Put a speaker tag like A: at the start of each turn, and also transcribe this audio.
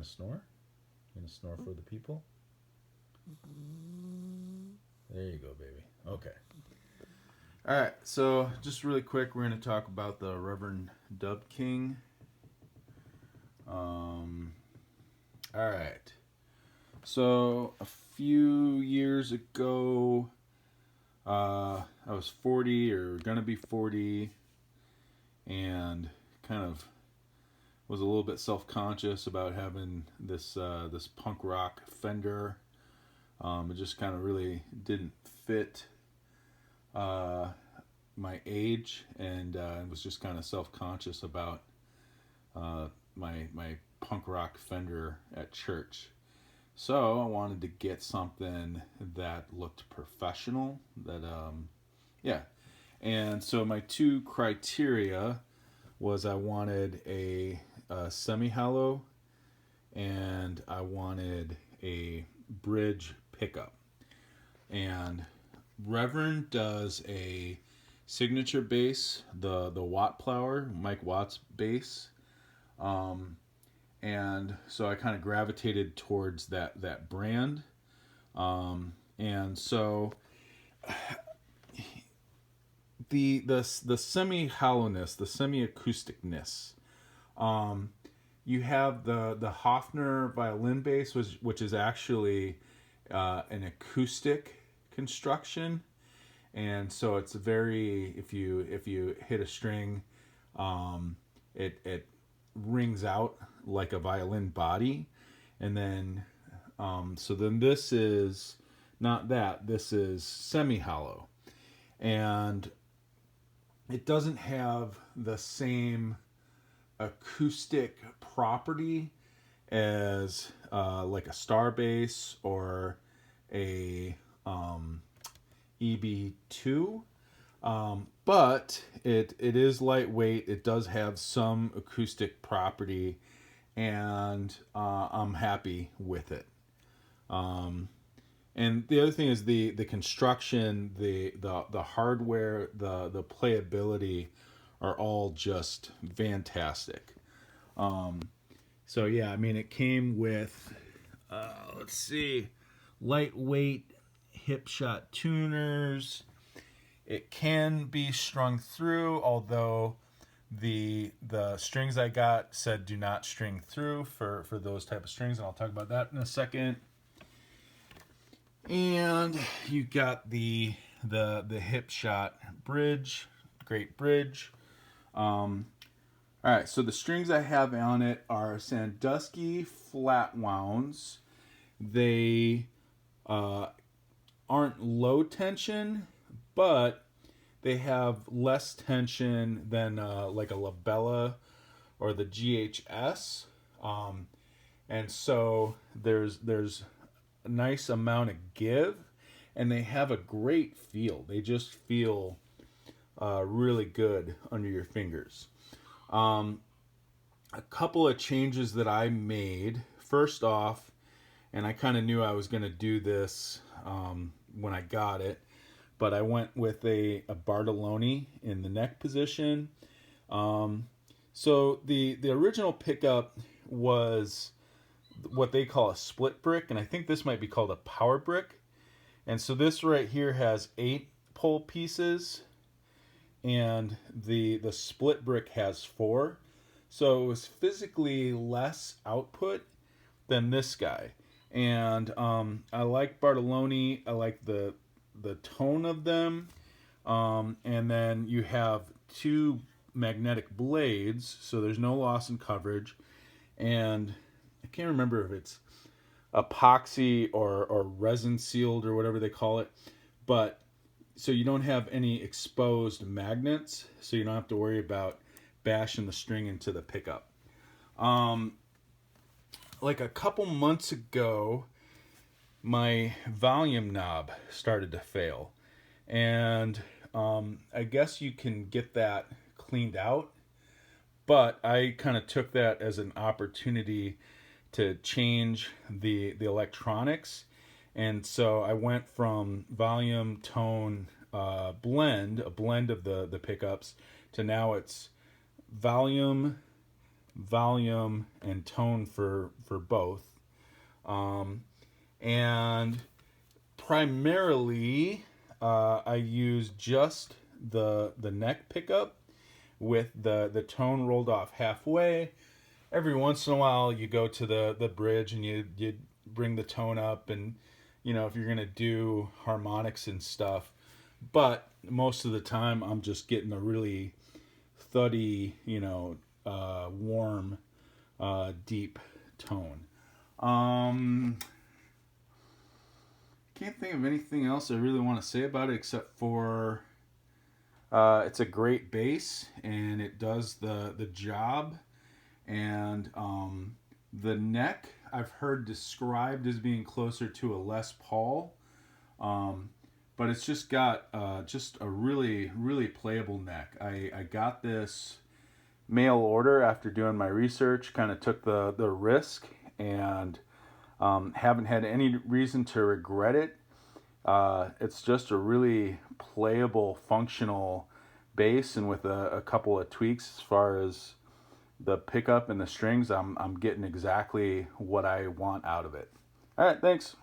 A: gonna snore? You gonna snore for the people? There you go, baby. Okay. All right. So just really quick, we're gonna talk about the Reverend Dub King. All right. So a few years ago, I was 40 or gonna be 40, and kind of was a little bit self-conscious about having this punk rock Fender. It just kind of really didn't fit my age, and was just kind of self-conscious about my punk rock Fender at church. So I wanted to get something that looked professional. Yeah. And so my two criteria was I wanted a semi-hollow and I wanted a bridge pickup. And Reverend does a signature bass, the Watt Plower, Mike Watt's bass. And so I kind of gravitated towards that brand. And so the semi hollowness, the semi acousticness. You have the Hofner violin bass, which is actually an acoustic construction, and so it's very, if you hit a string, it rings out like a violin body, and then so then this is not that. This is semi hollow, and it doesn't have the same acoustic property as like a star bass or a EB2, but it is lightweight. It does have some acoustic property, and I'm happy with it. And the other thing is the construction, the hardware, the playability are all just fantastic. So yeah, I mean, it came with let's see, lightweight hip shot tuners. It can be strung through, although the strings I got said do not string through for those type of strings, and I'll talk about that in a second. And you got the hip shot bridge, great bridge. All right, so the strings I have on it are Sandusky flat wounds. They aren't low tension, but they have less tension than like a Labella or the GHS. And so there's a nice amount of give, and they have a great feel. They just feel really good under your fingers. A couple of changes that I made. First off, and I kind of knew I was going to do this when I got it, but I went with a Bartolone in the neck position. So the original pickup was what they call a split brick, and I think this might be called a power brick. And so this right here has 8 pole pieces, and the split brick has 4. So it was physically less output than this guy. And I like Bartolone. I like the tone of them. And then you have 2 magnetic blades, so there's no loss in coverage. And I can't remember if it's epoxy or resin sealed or whatever they call it, but so you don't have any exposed magnets, so you don't have to worry about bashing the string into the pickup. Like a couple months ago, my volume knob started to fail, and I guess you can get that cleaned out, but I kind of took that as an opportunity to change the electronics, and so I went from volume, tone, blend, a blend of the pickups, to now it's volume, volume and tone for both. And primarily, I use just the neck pickup with the tone rolled off halfway. Every once in a while, you go to the bridge and you bring the tone up, and if you're gonna do harmonics and stuff. But most of the time, I'm just getting a really thuddy, warm, deep tone. Can't think of anything else I really want to say about it except for it's a great bass and it does the job. And the neck I've heard described as being closer to a Les Paul, but it's just got just a really really playable neck. I got this mail order after doing my research, kind of took the risk, and haven't had any reason to regret it. It's just a really playable, functional bass, and with a couple of tweaks as far as the pickup and the strings, I'm getting exactly what I want out of it. All right, thanks.